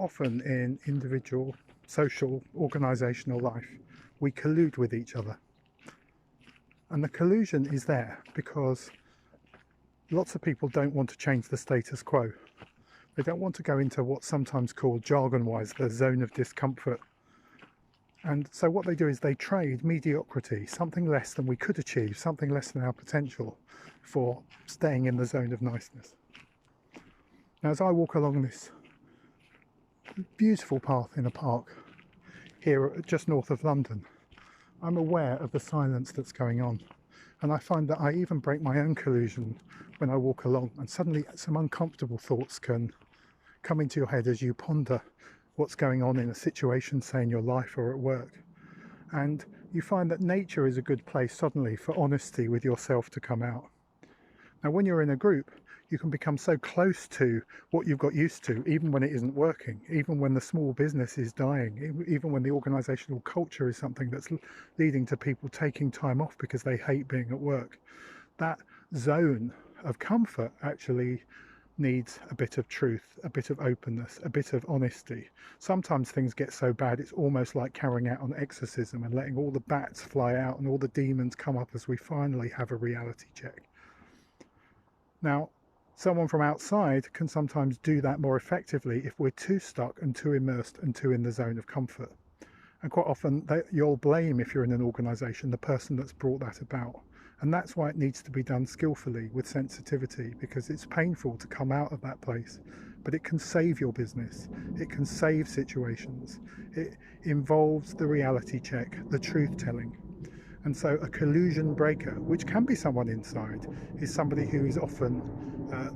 often in individual, social, organisational life, we collude with each other. And the collusion is there because lots of people don't want to change the status quo. They don't want to go into what's sometimes called jargon-wise the zone of discomfort. And so what they do is they trade mediocrity, something less than we could achieve, something less than our potential, for staying in the zone of niceness. Now, as I walk along this beautiful path in a park here just north of London, I'm aware of the silence that's going on. And I find that I even break my own collusion when I walk along, and suddenly some uncomfortable thoughts can come into your head as you ponder what's going on in a situation, say in your life or at work. And you find that nature is a good place suddenly for honesty with yourself to come out. Now, when you're in a group, you can become so close to what you've got used to, even when it isn't working, even when the small business is dying, even when the organisational culture is something that's leading to people taking time off because they hate being at work. That zone of comfort actually needs a bit of truth, a bit of openness, a bit of honesty. Sometimes things get so bad it's almost like carrying out an exorcism and letting all the bats fly out and all the demons come up as we finally have a reality check. Now, someone from outside can sometimes do that more effectively if we're too stuck and too immersed and too in the zone of comfort. And quite often you'll blame, if you're in an organisation, the person that's brought that about. And that's why it needs to be done skillfully with sensitivity, because it's painful to come out of that place, but it can save your business. It can save situations. It involves the reality check, the truth telling. And so a collusion breaker, which can be someone inside, is somebody who is often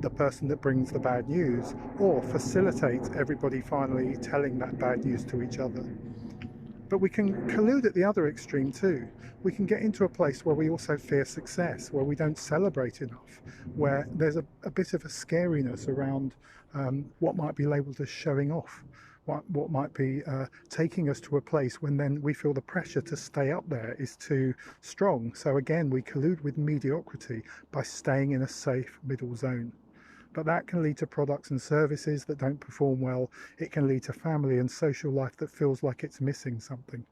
the person that brings the bad news or facilitates everybody finally telling that bad news to each other. But we can collude at the other extreme too. We can get into a place where we also fear success, where we don't celebrate enough, where there's a bit of a scariness around what might be labelled as showing off, what might be taking us to a place when then we feel the pressure to stay up there is too strong. So again, we collude with mediocrity by staying in a safe middle zone. But that can lead to products and services that don't perform well. It can lead to family and social life that feels like it's missing something.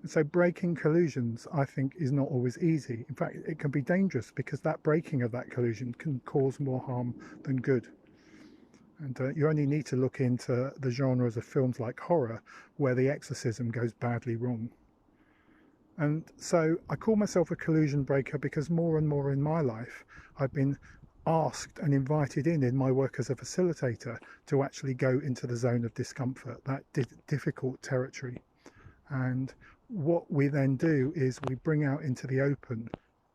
And so breaking collusions, I think, is not always easy. In fact, it can be dangerous because that breaking of that collusion can cause more harm than good. And you only need to look into the genres of films like horror where the exorcism goes badly wrong. And so I call myself a collusion breaker because more and more in my life I've been asked and invited in my work as a facilitator to actually go into the zone of discomfort, that difficult territory. And what we then do is we bring out into the open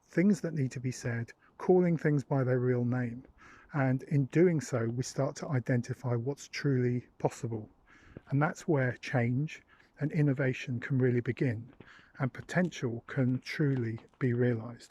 things that need to be said, calling things by their real name. And in doing so, we start to identify what's truly possible. And that's where change and innovation can really begin, and potential can truly be realized.